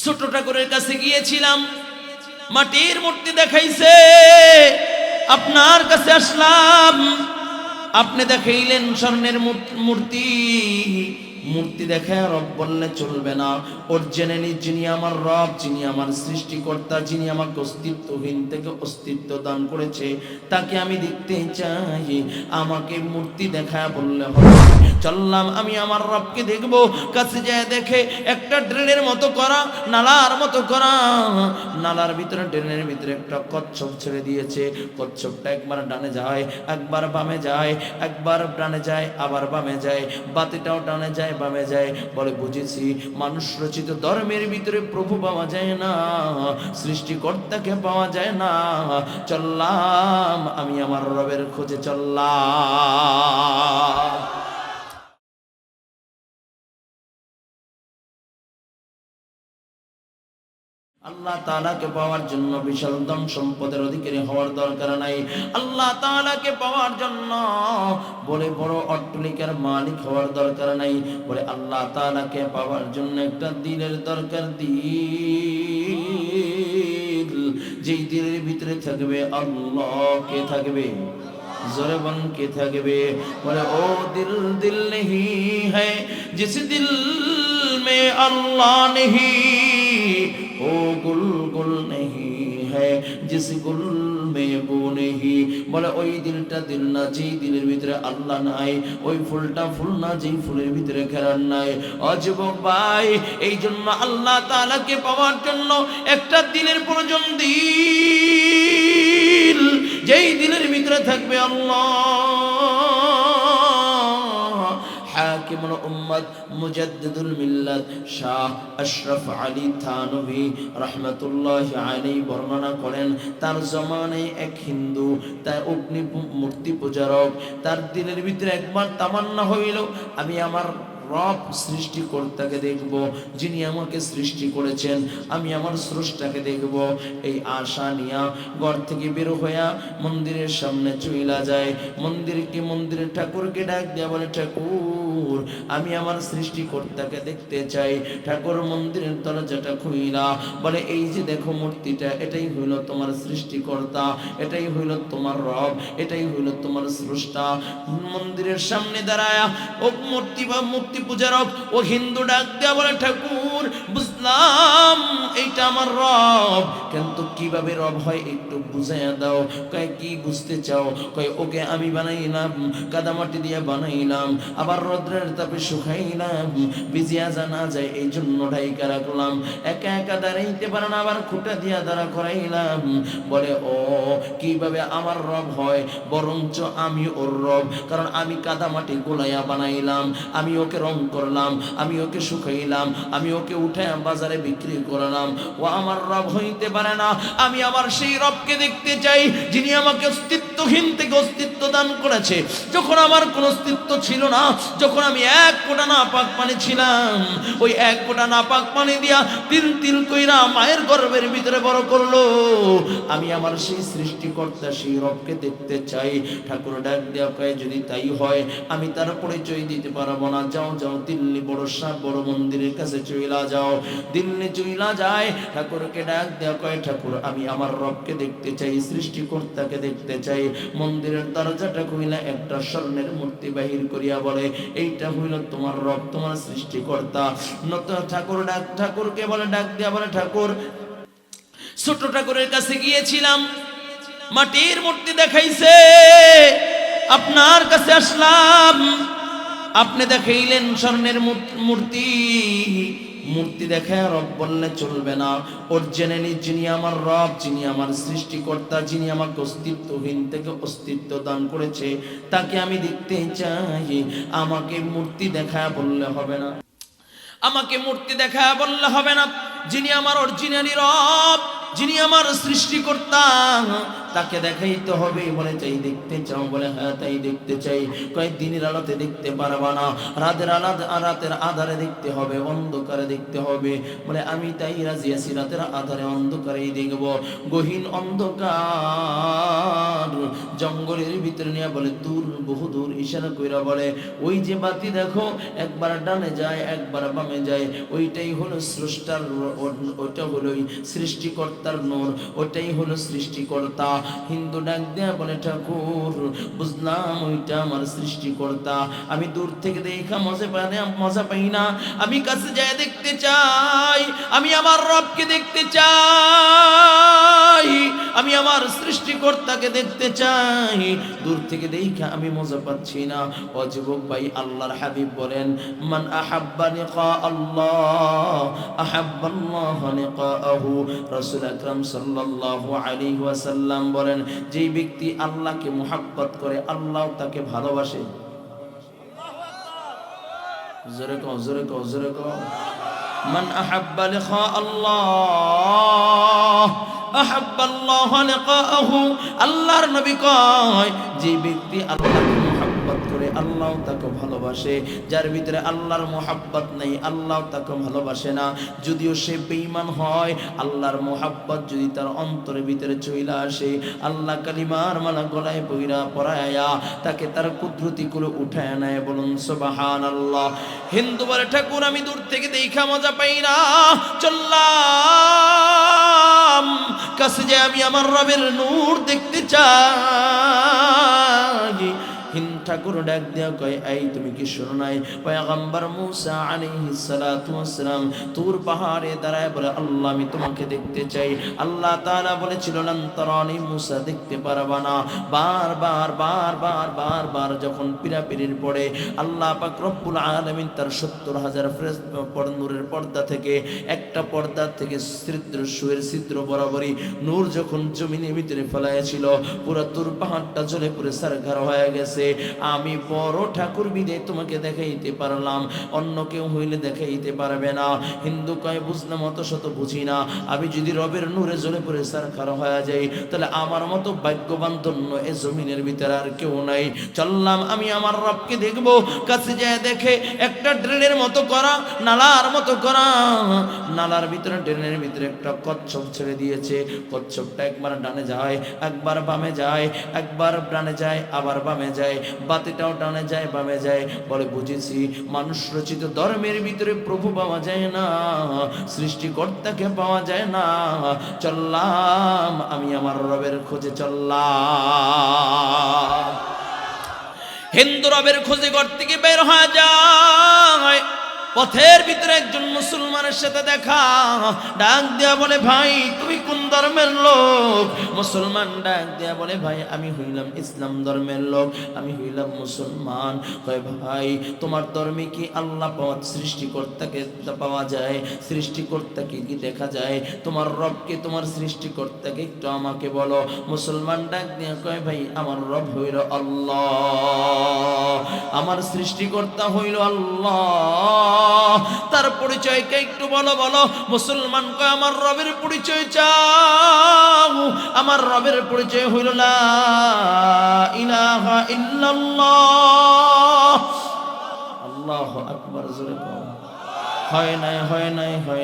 ছোট ঠাকুরের কাছে গিয়েছিলাম, মাটির মূর্তি দেখাইছে, আপনার কাছে আসলাম, আপনি দেখাইলেন স্বর্ণের মূর্তি। মূর্তি দেখায় রব বললে চলবে না। অরিজিনালি যিনি আমার রব, যিনি আমার সৃষ্টিকর্তা, যিনি আমাকে অস্তিত্বহীন থেকে অস্তিত্ব দান করেছে, তাকে আমি দেখতে চাই। আমাকে মূর্তি দেখায় বললে হবে। চললাম, আমি আমার রবকে দেখবো। কাছে যায় দেখে একটা ড্রেনের মতো করা, নালার মতো করা, নালার ভিতরে ড্রেনের ভিতরে একটা কচ্ছপ ছেড়ে দিয়েছে। কচ্ছপটা একবার ডানে যায়, একবার বামে যায়, একবার ডানে যায়, আবার বামে যায়, বাতিটাও ডানে যায় বামে যায়। বলে বুঝেছি, মানুষ রচিত ধর্মের ভিতরে প্রভু পাওয়া যায় না, সৃষ্টিকর্তাকে পাওয়া যায় না। চললাম, আমি আমার রবের খোঁজে চললাম। আল্লাহ তাআলাকে পাওয়ার জন্য বিশাল ধন সম্পদের অধিকারী হওয়ার দরকার নাই। আল্লাহ তাআলাকে পাওয়ার জন্য বলে বড় অট্টালিকার মালিক হওয়ার দরকার নাই। বলে আল্লাহ তাআলাকে পাওয়ার জন্য একটা দিলের দরকার। দিল, যেই দিলের ভিতরে থাকবে আল্লাহ, কে থাকবে? জোরে বল, কে থাকবে? বলে ও দিল, দিল নেহি হ্যায় জিস দিল মে আল্লাহ নেহি, ओ गुल गुल नहीं है जिस गुल में वो नहीं। বলে ওই দিলটা দিল না যেই দিলের ভিতরে আল্লাহ নাই, ওই ফুলটা ফুল না যেই ফুলের ভিতরে ঘেরান নাই। অযুবক ভাই, এই জন্য আল্লাহ তাআলাকে পাওয়ার জন্য একটা দিলের প্রয়োজন। দিল, যেই দিলের ভিতরে থাকবে আল্লাহ। হাকিমুল উম্মত মুজাদ্দিদুল মিল্লাত শাহ আশরাফ আলী থানভী রাহমাতুল্লাহি আলাইহি বর্ণনা করেন, তার জমানায় এক হিন্দু, তার অগ্নি মূর্তি পূজারক, তার দিলের ভিতরে একবার তামান্না হইল, আমি আমার রব সৃষ্টিকর্তাকে দেখব, যিনি আমাকে সৃষ্টি করেছেন, আমি আমার স্রষ্টাকে দেখব। এই আশা নিয়া ঘর থেকে বের হইয়া মন্দিরের সামনে চইলা যায়। মন্দিরের ঠাকুরকে ডাক দিয়া বলে, ঠাকুর, আমি আমার সৃষ্টিকর্তাকে দেখতে চাই। ঠাকুর মন্দিরের দরজাটা খুইলা বলে, এই যে দেখো মূর্তিটা, এটাই হইল তোমার সৃষ্টিকর্তা, এটাই হইল তোমার রব, এটাই হইল তোমার স্রষ্টা। মন্দিরের সামনে দাঁড়ায়া ও মূর্তি পূজারক ও হিন্দু ডাক দেয়া বলে, ঠাকুর, বুঝলাম এইটা আমার রব, কিন্তু কিভাবে রব হয় একটু বুঝাইয়া দাও। কয় কি বুঝতে চাও? কয় ওকে আমি বানাইলাম, কাদামাটি দিয়ে বানাইলাম, আবার রৌদ্রের তাপে শুকাইলাম, ভিজিয়া জানা যায় এই জন্য ঢাইকা রাখলাম, একা একা দাঁড়াইতে পারে না, আবার খুঁটা দিয়া দাঁড়া করাইলাম। বলে ও কিভাবে আমার রব হয়? বরঞ্চ আমি ওর রব, কারণ আমি কাদামাটি গোলাইয়া বানাইলাম, আমি ওকে রং করলাম, আমি ওকে শুকাইলাম, আমি ওকে উঠে বাজারে বিক্রি করলাম। ও আমার রব হইতে পারে না। আমি আমার সেই রবকে দেখতে চাই, যিনি আমাকে অস্তিত্বহীন থেকে অস্তিত্ব দান করেছে। যখন আমার কোনো অস্তিত্ব ছিল না, যখন আমি এক ফোঁটা নাপাক পানি ছিলাম, ওই এক ফোঁটা নাপাক পানি দিয়া তিল তিল কইরা মায়ের গর্ভের ভিতরে বড় করলো। আমি আমার সেই সৃষ্টিকর্তা, সেই রবকে দেখতে চাই। ঠাকুর ডাক দেওয়া কয়, যদি তাই হয় আমি তার পরিচয় দিতে পারবো না। যাও যাও, দিল্লি বড় শাহ বড় মন্দিরের কাছে চইলা যাও। দিল্লি চইলা যায়, ঠাকুরকে ডাক দেওয়া কয়, ঠাকুর, আমি আমার রবকে দেখতে চাই, সৃষ্টিকর্তাকে দেখতে চাই। মন্দিরের দরজাটা খুইলা একটা স্বর্ণের মূর্তি বাহির করিয়া বলে, এইটা হইল তোমার রব, তোমার সৃষ্টিকর্তা। ঠাকুরকে বলে, ডাক দেওয়া বলে, ঠাকুর, ছোট ঠাকুরের কাছে গিয়েছিলাম, মাটির মূর্তি দেখাইছে, আপনার কাছে আসলাম, আপনি দেখাইলেন স্বর্ণের মূর্তি। মূর্তি দেখায় রব বললে চলবে না। অরিজিনালি যিনি আমার রব, যিনি আমার সৃষ্টিকর্তা, যিনি আমাকে অস্তিত্বহীন থেকে অস্তিত্ব দান করেছে, তাকে আমি দেখতে চাই। আমাকে মূর্তি দেখায় বললে হবে না, আমাকে মূর্তি দেখায় বললে হবে না। যিনি আমার অরিজিনালি রব, যিনি আমার সৃষ্টিকর্তা, তাকে দেখাইতে হবে। বলে তাই দেখতে চাও? বলে হ্যাঁ তাই দেখতে চাই। কয় দিনের আলোতে দেখতে পারবা না, রাতের আধারে দেখতে হবে, অন্ধকারে দেখতে হবে। বলে আমি তাই রাজি আছি, রাতের আধারে অন্ধকারেই দেখব। গহীন অন্ধকার জঙ্গলের ভিতরে নিয়ে বলে দূর, বহু দূর ইশারা কইরা বলে ওই যে বাতি দেখো, একবার ডানে যায় একবার বামে যায়, ওইটাই হলো স্রষ্টার, ওইটা হলো সৃষ্টিকর্তার নূর, ওটাই হলো সৃষ্টিকর্তা। হিন্দু ডাক দেয়া বলে ঠাকুর বুঝলাম ওইটা আমার সৃষ্টিকর্তা, আমি দূর থেকে দেখা মজা পাই না, আমি কাছে যায় দেখতে চাই, আমি আমার রবকে দেখতে চাই, আমি আমার সৃষ্টিকর্তাকে দেখতে চাই, দূর থেকে দেখা আমি মজা পাচ্ছি না। ও যুবক ভাই, আল্লাহর হাবিব বলেন মান আহাব্বা লিকা আল্লাহ আহাব্বাল্লাহ লিকাহু। রাসূল আকরাম সাল্লাল্লাহু আলাইহি ওয়াসাল্লাম বলেন যেই ব্যক্তি আল্লাহকে মুহাব্বত করে আল্লাহ তাকে ভালোবাসে। জোরে কও, জোরে কও, জোরে কও। মান আহাব্বা লিকা আল্লাহ আহাব্বাল্লাহ লিকাহু। আল্লাহর নবী কয় যে ব্যক্তি আল্লাহকে মুহাব্বত করে আল্লাহ তাকে ভালোবাসে। যার ভিতরে আল্লাহর মুহাব্বত নেই আল্লাহ তাকে ভালোবাসে না। যদিও সে বেঈমান হয়, আল্লাহর মুহাব্বত যদি তার অন্তরের ভিতরে চলে আসে, আল্লাহ কালিমার মালা গলায় বইরা পরায়া তাকে তার কুদরতি করে উঠায় নেয়। বলুন সুবহানাল্লাহ। হিন্দু বলে ঠাকুর আমি দূর থেকে দেখা মজা পাই না, চললাম কাছে যে আমি আমার রবের নূর দেখতে চাই। হিন্দু ঠাকুর ডাক দেয়া কয় এই তুমি কি শোনো নাই পয়গম্বর মুসা আলাইহিস সালাতু ওয়াস সালাম তুর পাহাড়ে দাঁড়ায় বলে আল্লাহ আমি তোমাকে দেখতে চাই। আল্লাহ তাআলা বলেছিল লান তারানি, মুসা দেখতে পারবা না। বারবার যখন পীড়াপিড়ির পড়ে আল্লাহ পাক রব্বুল আলামিন তার ৭০,০০০ নূরের পর্দা থেকে একটা পর্দা থেকে সুয়ের ছিদ্র বরাবরই নূর যখন জমিনের ভিতরে ফেলাইছিল, পুরো তুর পাহাড়টা জ্বলে পুরো সারখার হয়ে গেছে। আমি বড় ঠাকুর বিদে তোমাকে দেখাইতে পারলাম, অন্য কেউ হইলে দেখাইতে পারবে না। হিন্দু কয় বুঝলাম, অত শত বুঝি না। আমি যদি রবের নূরে জ্বলে পড়ে সারখার হয়ে যাই, তাহলে আমার মতো ভাগ্যবান ধন্য এ জমিনের ভিতরে আর কেউ নাই। চললাম আমি আমার রবকে দেখব। কাছে যায় দেখে একটা ড্রেনের মতো করা, নালার মতো করা, নালার ভিতরে ড্রেনের ভিতরে একটা কচ্ছপ ছেড়ে দিয়েছে। কচ্ছপটা একবার ডানে যায় একবার বামে যায়, একবার ডানে যায় আবার বামে যায়, বাতিটাও ডানে যায় বামে যায়। বলে বুঝেছি মানুষ রচিত ধর্মের ভিতরে প্রভু পাওয়া যায় না, সৃষ্টিকর্তাকে পাওয়া যায় না। চললাম আমি আমার রবের খোঁজে, চললাম। হিন্দু রবের খোঁজে ঘর থেকে বের হয়ে যায়। পথের ভিতরে একজন মুসলমানের সাথে দেখা, ডাক দেয়া বলে ভাই তুমি কোন ধর্মের লোক? মুসলমান ডাক দেয়া বলে ভাই আমি হইলাম ইসলাম ধর্মের লোক, আমি হইলাম মুসলমান। কয় ভাই তোমার ধর্মে কি আল্লাহ পাওয়া, সৃষ্টিকর্তাকে পাওয়া যায়? সৃষ্টিকর্তাকে কি দেখা যায়? তোমার রবকে, তোমার সৃষ্টিকর্তাকে একটু আমাকে বলো। মুসলমান ডাক দেয়া কয় ভাই আমার রব হইল আল্লাহ, আমার সৃষ্টিকর্তা হইল আল্লাহ, তার পরিচয়কে একটু বলো। মুসলমান কয় আমার রবের পরিচয় চাও। আমার রবের পরিচয় হইল লা ইলাহা ইল্লাল্লাহ। আল্লাহু আকবার। জোরে কও। হয়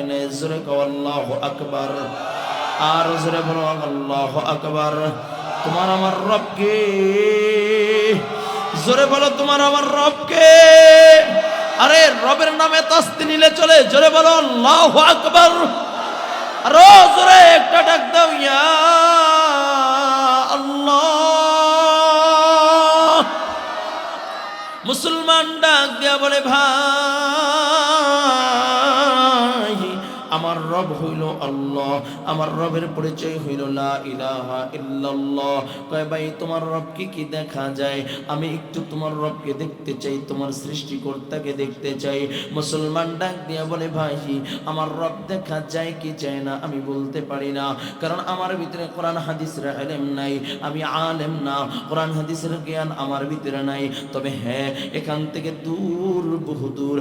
নাই জোরে কও আল্লাহু আকবার। আর জোরে বলো আল্লাহু আকবার। তোমার আমার রবকে, জোরে বলো তোমার আমার রবকে। আরে রবের নামে তাসবিহ নিলে চলে, জোরে বলো আল্লাহু আকবার। আরো জোরে একটা ডাক দাও ইয়া আল্লাহ। মুসলমান ডাক দিয়া বলে ভাই আমার রব হইল আল্লাহ, আমার রবের পরিচয় হইল লা ইলাহা ইল্লাল্লাহ। কয় ভাই তোমার রবকে কি দেখা যায়? আমি একটু তোমার রবকে দেখতে চাই, তোমার সৃষ্টিকর্তাকে দেখতে চাই। মুসলমান ডাক দিয়া বলে ভাই আমার রব দেখা যায় কি যায় না আমি বলতে পারি না, কারণ আমার ভিতরে কোরআন হাদিসের ইলম নাই, আমি আলেম না, কোরআন হাদিসের জ্ঞান আমার ভিতরে নাই। তবে হ্যাঁ এখান থেকে দূর, বহু দূর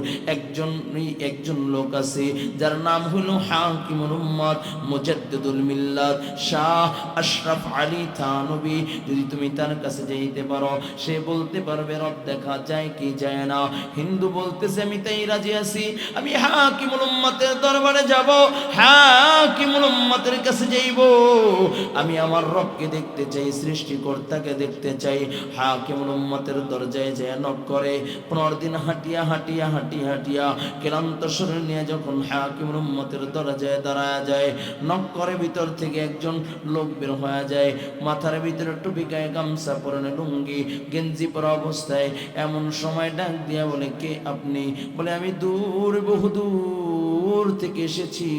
একজন লোক আছে যার নাম হইল হাকিমুল উম্মত মুজাদ্দিদুল মিল্লাত শাহ আশরাফ আলী থানভী, যদি তুমি তার কাছে যাইতে পারো, সে বলতে পারবে রব দেখা যায় কি যায় না। হিন্দু বলতেছে আমি তাই রাজি আছি, আমি হাকিমুল উম্মতের দরবারে যাব, হাকিমুল উম্মতের কাছে যাইব, আমি আমার রবকে দেখতে চাই, সৃষ্টিকর্তাকে দেখতে চাই। হাকিমুল উম্মতের দরজায় যায় নক করে। 15 দিন হাঁটিয়া হাঁটিয়া হাঁটিয়া হাঁটিয়া ক্লান্ত শরীর নিয়ে যখন হাকিমুল উম্মতের দরজায় দাঁড়ায় যায়, নক করে, ভিতর থেকে একজন লোক বের হয়ে যায়, মাথার ভিতরে টুপি, গায়ে গামছা পরনে, লুঙ্গি গেঞ্জি পরা অবস্থায়। এমন সময় ডাক দিয়া বলে, কে আপনি? বলে আমি বহুদূর থেকে এসেছি,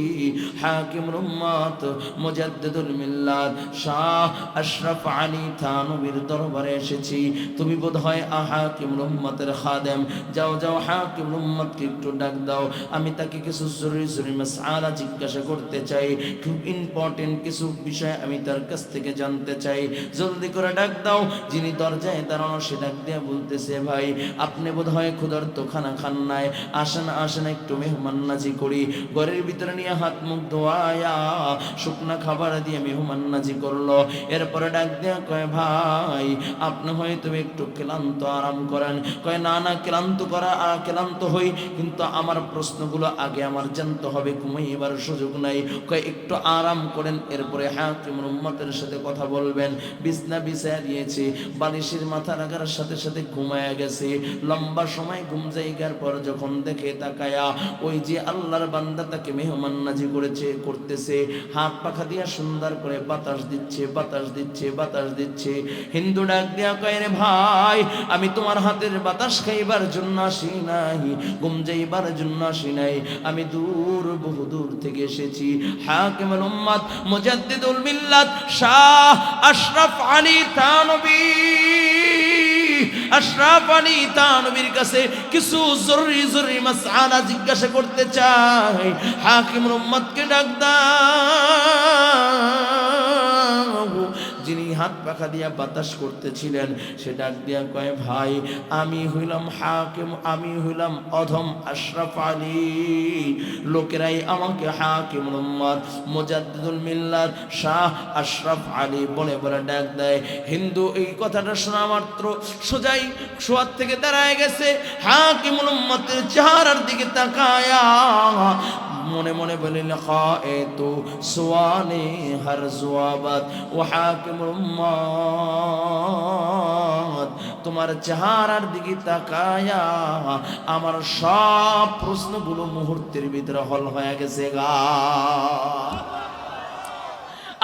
হাকিমুল উম্মত মুজাদ্দিদুল মিল্লাত শাহ আশরাফ আলী থানভীর দরবারে এসেছি। তুমি বোধহয় হাকিমুল উম্মতের খাদেম, যাও যাও হাকিমুল উম্মতকে একটু ডাক দাও, আমি তাকে কিছু জরুরি মাসআলা জিজ্ঞাসা করতে চাই, খুব ইম্পর্টেন্ট কিছু বিষয় আমি তার কাছ থেকে জানতে চাই, জলদি করে ডাক দাও। যিনি দরজায় দাঁড়ানো সে ডাক দিয়ে বলতেছে, ভাই আপনি বোধহয় ক্ষুধার্ত, খানা খান নাই, আসেন আসেন একটু মেহমাননাজি করি। ঘরের ভিতরে নিয়ে হাত মুখ ধোয়ায়া শুকনা খাবার দিয়ে মেহমাননাজি করলো। এরপরে ডাক দিয়া কয়, ভাই আপনি হয়তো একটু ক্লান্ত, আরাম করেন। কয় না না, ক্লান্ত হই, কিন্তু আমার প্রশ্নগুলো আগে আমার জানতে হবে, ঘুমাইবার সুযোগ নাই। কয় একটু আরাম করেন, এরপরে হাকিমুল উম্মতের সাথে কথা বলবেন। বিছনা বিছায়া দিয়েছে, বালিশের মাথা রাখার সাথে সাথে ঘুমায়া গেছে। লম্বা সময় ঘুম জায়গার পর যখন দেখে তাকায়া, ওই যে আল্লাহর বান্দা তাকে মেহমাননাজি করতেছে, হাত পাখা দিয়া সুন্দর করে বাতাস দিচ্ছে, বাতাস দিচ্ছে, বাতাস দিচ্ছে। হিন্দু ডাক দিয়া কয়, রে ভাই আমি তোমার হাতের বাতাস খাইবার জন্য আসি নাই, ঘুম যাইবার জন্য আসি নাই, আমি বহুদূর থেকে এসেছি। হাকিমুল উম্মত মুজাদ্দিদুল মিল্লাত শাহ আশরাফ আলী থানভী, আশরাফ আলী থানভীর কাছে কিছু জরুরি মাসআলা জিজ্ঞাসা করতে চাই। হাকিমুল উম্মতকে ডাক দাও। যিনি হাত পাখা দিয়া বাতাস করতেছিলেন সে ডাক দিয়া কয়, ভাই আমি হইলাম হাকিম, আমি হইলাম অধম আশরাফ আলী, লোকেরাই আমাকে হাকিমুল উম্মত মুজাদ্দিদুল মিল্লাত শাহ আশরাফ আলী বলে বলে ডাক দেয়। হিন্দু এই কথাটা শোনা মাত্র সোজাই শোয়ার থেকে দাঁড়ায় গেছে, হাকিমুল উম্মতের চেহারার দিকে তাকায়া মনে মনে বলে, লাকাইতু সুআলি হার জওয়াবাত ওয়া হাকিমুল উম্মত, তোমার চেহারার দিকে তাকায়া আমার সব প্রশ্নগুলো মুহূর্তের ভিতরে হল হয়ে গেছে গা।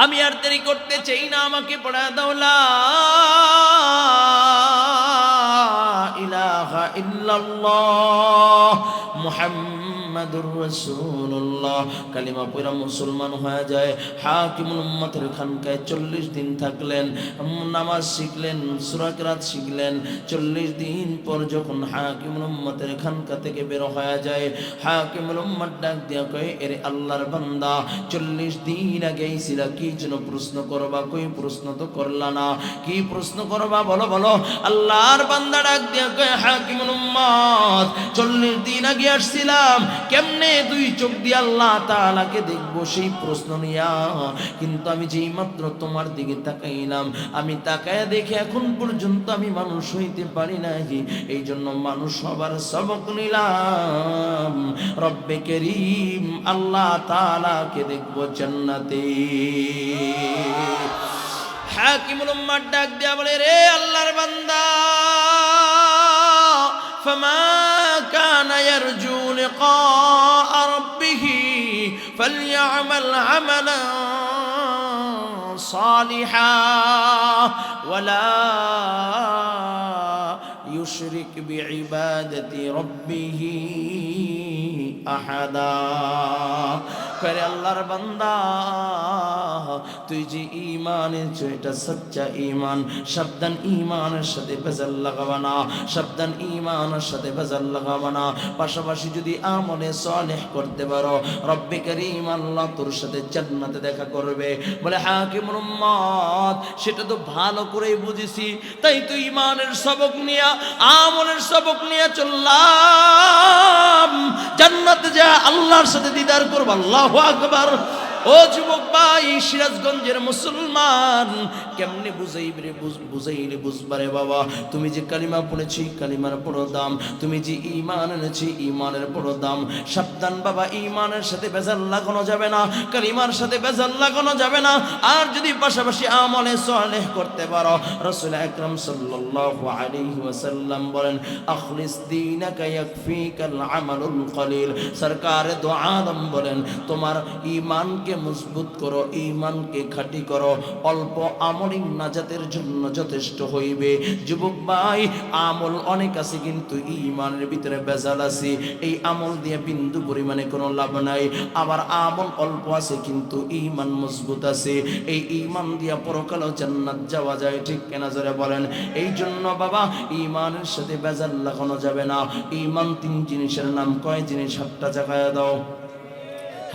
আমি আর দেরি করতে চাই না, আমাকে পড়া দাও লা ইলাহা ইল্লাল্লাহ মুহাম্মাদুর রাসূলুল্লাহ। কালিমা পড়া মুসলমান হয়ে যায়। হাকিমুল উম্মতের খানকায় 40 দিন থাকলেন, নামাজ শিখলেন, সূরা কিরাত শিখলেন। 40 দিন পর যখন হাকিমুল উম্মতের খানকা থেকে বের হয়ে যায়, হাকিমুল উম্মত ডাক দিয়া কয়, এরে আল্লাহর বান্দা 40 দিন আগে ছিলা, কি যেন প্রশ্ন করবা? কই প্রশ্ন তো করলা না, কি প্রশ্ন করবা বলো বলো। আল্লাহর বান্দা ডাক দিয়া কয়, হাকিমুল উম্মত 40 দিন আগে আসছিলাম, কেমনে দুই চোখ দিয়ে আল্লাহ তাআলাকে দেখবো সেই প্রশ্ন নিয়া, কিন্তু আমি যেই মাত্র তোমার দিকে তাকাইলাম, আমি তাকায়া দেখে এখন পর্যন্ত আমি মানুষ হইতে পারি নাই, এই জন্য মানুষ হবার সবক নিলাম। রব্বে করিম আল্লাহ তাআলাকে দেখবো জান্নাতে। হাকিমুল উম্মত ডাক দিয়া বলে, রে আল্লাহর বান্দা, ফামা কানা ইয়ারজু লিকা রাব্বিহি ফালইআমাল আমালান সালিহা ওয়ালা ইউশরিক বিইবাদাতি রাব্বিহি আহাদা। করে আল্লাহর বান্দা, তুই যে ঈমান এনেছ এটা সচ্চা ঈমান, সাবধান ঈমানের সাথে ভেজাল লাগাবা না, সাবধান ঈমানের সাথে ভেজাল লাগাবা না। পাশাপাশি যদি আমলে সালেহ করতে পারো, রব্বে করিম আল্লাহ তোর সাথে জান্নাতে দেখা করবে। বলে হাকিমুল উম্মত, সেটা তো ভালো করেই বুঝেছি, তাই তো ঈমানের সবক নিয়া, আমলের সবক নিয়ে চললাম, জান্নাতে যা আল্লাহর সাথে দিদার করব। আল্লাহু আকবার। ও যুবক ভাই, সিরাজগঞ্জের মুসলমান, কেমনে বুঝাইবে বুঝাইলে বুঝবারে বাবা। তুমি যে কালিমা পড়েছি, কালিমার বড় দাম। তুমি যে ঈমান এনেছি, ঈমানের বড় দাম। সাবধান বাবা, ঈমানের সাথে বেজাল লাগানো যাবে না, কালিমার সাথে বেজাল লাগানো যাবে না। আর যদি পাশাপাশি আমলে সালেহ করতে পারো, রাসূল আকরাম সাল্লাল্লাহু আলাইহি ওয়াসাল্লাম বলেন, আখলিস দীনাকা ইয়াকফিকাল আমালুল কলিল। সরকার দো আলম বলেন, তোমার ঈমানকে মজবুত করো, ঈমানকে খাঁটি করো, অল্প আমলই নাজাতের জন্য যথেষ্ট হইবে। যুবক ভাই, আমল অনেক আছে কিন্তু ঈমানের ভিতরে বেজাল আছে। এই আমল দিয়ে বিন্দু পরিমাণে কোনো লাভ নাই। আবার আমল অল্প আছে কিন্তু ঈমান মজবুত আছে। এই ঈমান দিয়া পরকালেও জান্নাত যাওয়া যায়, ঠিক কিনা জোরে বলেন। এই জন্য বাবা, ঈমানের সাথে বেজাল লাগানো যাবে না। ঈমান তিন জিনিসের নাম, কয় জিনিস? 8টা জায়গায় দাও,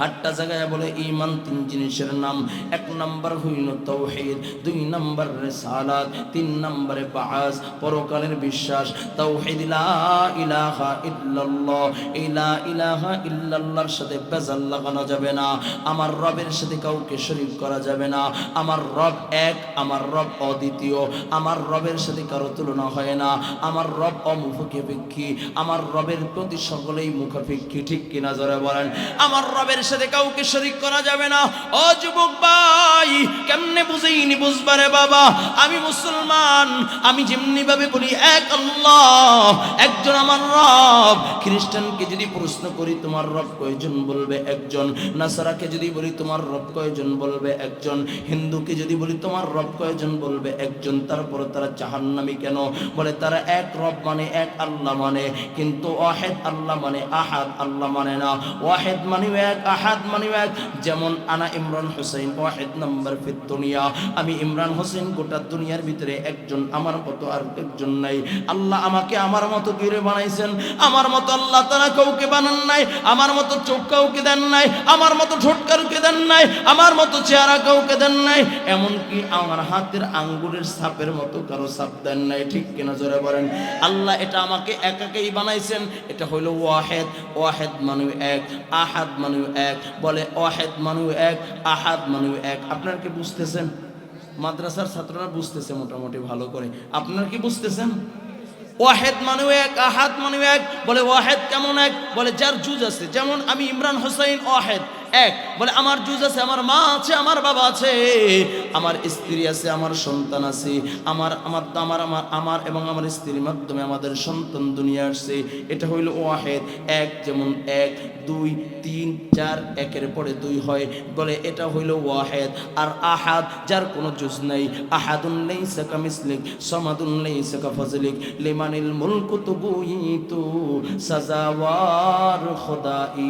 8টা জায়গায় বলে ঈমান তিন জিনিসের নাম। 1 নাম্বার হইল তাওহীদ, 2 নাম্বার রিসালাত, 3 নম্বরে বাআস, পরকালের বিশ্বাস। তাওহীদ, লা ইলাহা ইল্লাল্লাহ। এই লা ইলাহা ইল্লাল্লাহর সাথে বেজাল লাগানো যাবে না। আমার রবের সাথে কাউকে শরীক করা যাবে না। আমার রব এক, আমার রব অদ্বিতীয়। আমার রবের সাথে কারো তুলনা হয় না। আমার রব অমুখাপেক্ষী। আমার রবের প্রতি সকলেই মুখাপেক্ষী, ঠিক কিনা জোরে বলেন। আমার রবের সাথে কাউকে শরীক করা যাবে না। ও যুবক ভাই, কেমনে বুঝাইনি বুঝবারে বাবা। আমি মুসলমান, আমি যেমনি ভাবে বলি এক আল্লাহ, একজন আমার রব। খ্রিস্টানকে যদি প্রশ্ন করি তোমার রব কয়জন, বলবে একজন। নাসারাকে যদি বলি তোমার রব কয়জন, বলবে একজন। হিন্দুকে যদি বলি তোমার রব কয়জন, বলবে একজন। তারপর তারা জাহান্নামী কেন? বলে তারা এক রব মানে এক আল্লাহ মানে, কিন্তু ওয়াহিদ আল্লাহ মানে আহাদ আল্লাহ মানে না। ওয়াহিদ মানে এক, আহাদ মানে এক। যেমন আনা ইমরান হোসেন ওয়াহিদ নাম্বার ফিদ দুনিয়া। আমি ইমরান হোসেন, গোটা দুনিয়ার ভিতরে একজন, আমার মতো আর একজন নাই। আল্লাহ আমাকে আমার মতো করে বানাইছেন। আমার মতো আল্লাহ তাআলা কাউকে বানান নাই। আমার মতো চোখ কাউকে দেন নাই। আমার মতো ঠোঁট কাউকে দেন নাই। আমার মতো চেহারা কাউকে দেন নাই। এমনকি আমার হাতের আঙ্গুলের ছাপের মতো কারো ছাপ দেন নাই, ঠিক কিনা জোরে বলেন। আল্লাহ এটা আমাকে একাকেই বানাইছেন। এটা হইল ওয়াহিদ। ওয়াহিদ মানে এক, আহাদ মানে এক। বলে ওয়াহিদ মানে এক, আহাদ মানে এক। আপনারা কি বুঝতেছেন? মাদ্রাসার ছাত্ররা বুঝতেছে মোটামুটি ভালো করে। আপনারা কি বুঝতেছেন? ওয়াহিদ মানে এক, আহাদ মানে এক। বলে ওয়াহিদ কেমন এক? বলে যার জুজ আছে। যেমন আমি ইমরান হোসেন ওয়াহিদ এক। বলে আমার জুজ আছে, আমার মা আছে, আমার বাবা আছে, আমার স্ত্রী আছে, আমার সন্তান আছে। আমার আমার আমার আমার আমার এবং আমার স্ত্রীর মাধ্যমে আমাদের সন্তান দুনিয়া আসছে। এটা হইল ওয়াহিদ এক। যেমন 1 2 3 4, একের পরে 2 হয়, বলে এটা হইল ওয়াহিদ। আর আহাদ, যার কোনো জুজ নাই। আহাদুন লাইসা কামিসলিক সামাদুন লাইসা কাফাজলিক লিমানিল মুলকু তুবুইতু সাজাওয়ার খোদাই।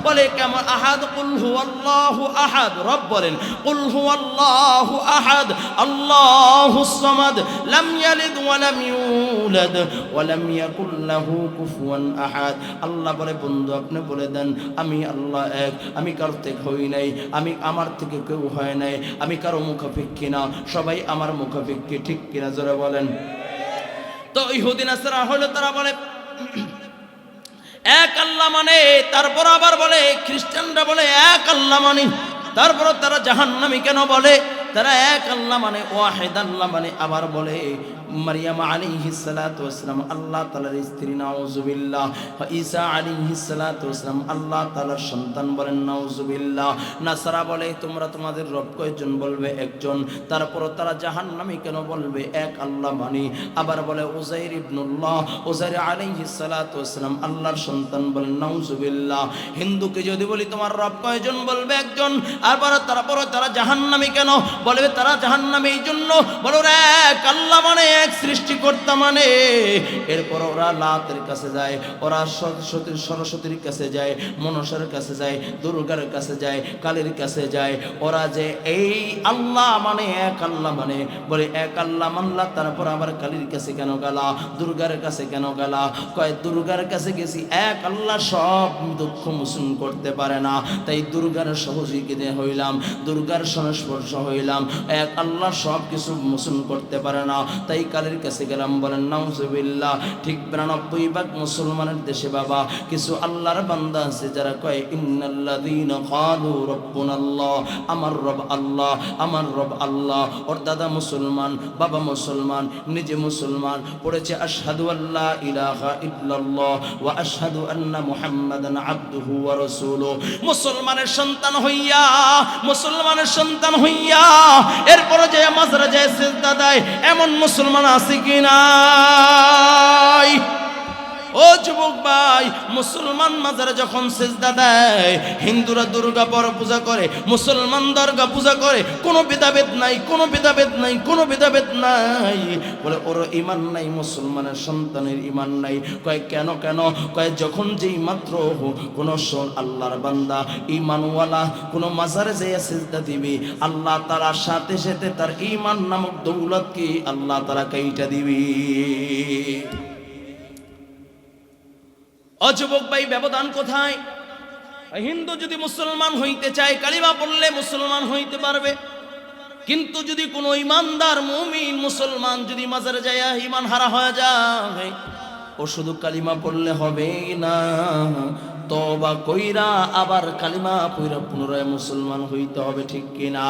বলে কেমন? আহাদ, কুল হুয়াল্লাহু আহাদ। রব বলেন কুল হুয়াল্লাহু আহাদ আল্লাহুস সামাদ লাম ইয়ালিদ ওয়া লাম ইউলাদ ওয়া লাম ইয়াকুল লাহু কুফুয়ান আহাদ। আল্লাহ বলে, বন্ধু আপনি বলে দেন আমি আল্লাহ এক, আমি কারো থেকে হই নাই, আমি আমার থেকে কেউ হয় নাই, আমি কারো মুখাপেক্ষী না, সবাই আমার মুখাপেক্ষী, ঠিক কিনা জোরে বলেন। তো ইহুদি নাসারা হলো, তারা বলে এক আল্লাহ মানে, তারপর আবার বলে খ্রিস্টানরা বলে এক আল্লাহ মানে, তারপর তারা জাহান্নামী কেন বলে? তারা এক আল্লাহ মানে, ওয়াহিদ আল্লাহ মানে। আবার বলে মারিয়াম আলাইহিস সালাতু ওয়াসসালাম আল্লাহ তাআলার স্ত্রী, নাউজুবিল্লাহ। ঈসা আলাইহিস সালাতু ওয়াসসালাম আল্লাহ তাআলার সন্তান, বলেন নাউজুবিল্লাহ। নাসারা বলে তোমরা তোমাদের রব কয়জন, বলবে একজন। তারপর তারা জাহান্নামী কেন? বলবে এক আল্লাহ মানি। আবার বলে উযাইর ইবনুল্লাহ, উযাইর আলাইহিস সালাতু ওয়াসসালাম আল্লাহর সন্তান, বলেন নাউজুবিল্লাহ। হিন্দুকে যদি বলি তোমার রব কয়জন, বলবে একজন। আবার তারপর তারা জাহান্নামী কেন? বলবে তারা জাহান্নামী এই জন্য, বলে ওরা এক আল্লাহ মানে, এক সৃষ্টিকর্তা মানে। এরপর ওরা লাতের কাছে যায়, ওরা সরস্বতীর কাছে যায়, মনসার কাছে যায়, দুর্গার কাছে যায়, কালীর কাছে যায়। ওরা যে এই আল্লাহ মানে এক আল্লাহ মানে, বলে এক আল্লাহ মানলা, তারপর আবার কালীর কাছে কেন গেলা, দুর্গার কাছে কেন গেলা? কয় দুর্গার কাছে গেছি, এক আল্লাহ সব দুঃখ মোচন করতে পারে না, তাই দুর্গার সহযোগিতা হইলাম, দুর্গার সংস্পর্শ হইলাম। এক আল্লাহ সব কিছু মোচন করতে পারে না, তাই মালিক আলীর কাছে গেলাম, বলেন নাউজুবিল্লাহ। ঠিক 92 ভাগ মুসলমানের দেশে বাবা কিছু আল্লাহর বান্দা আছে যারা কয় ইন্নাল্লাযীনা ক্বালু রাব্বুনাল্লাহ, আমার রব আল্লাহ, আমার রব আল্লাহ। ওর দাদা মুসলমান, বাবা মুসলমান, নিজে মুসলমান, পড়েছে আশহাদু আল্লা ইলাহা ইল্লাল্লাহ ওয়া আশহাদু আন্না মুহাম্মাদান আবদুহু ওয়া রাসূলুহু। মুসলমানের সন্তান হইয়া, মুসলমানের সন্তান হইয়া এরপরে যে মাজারে যায় সিজদা দেয়, এমন মুসলমান আছে কি নাই? ও যুবক ভাই, মুসলমান মাজারে যখন সিজদা দেয়, হিন্দুরা দুর্গা পূজা করে, মুসলমান দুর্গা পূজা করে, কোনো ভেদাভেদ নাই, কোনো ভেদাভেদ নাই, কোনো ভেদাভেদ নাই। বলে ওর ঈমান নাই, মুসলমানের সন্তানের ঈমান নাই। কয় কেন কেন? কয় যখন যেই মাত্র কোনো আল্লাহর বান্দা ঈমানওয়ালা কোনো মাজারে যেয়ে সিজদা দিবে, আল্লাহ তাআলা সাথে সাথে তার ঈমান নামক দৌলতকে আল্লাহ তাআলা কাইটা দিবে। অযুবক ভাই, ব্যবধান কোথায়? হিন্দু যদি মুসলমান হইতে চায়, কালিমা পড়লে মুসলমান হইতে পারবে, কিন্তু যদি কোনো ইমানদার মুমিন মুসলমান যদি মাজারে যায় ঈমান হারা হয়ে যায়, ও শুধু কালিমা পড়লে হবে না, তওবা কইরা আবার কালিমা পড়া পুনরায় মুসলমান হইতে হবে, ঠিক কিনা?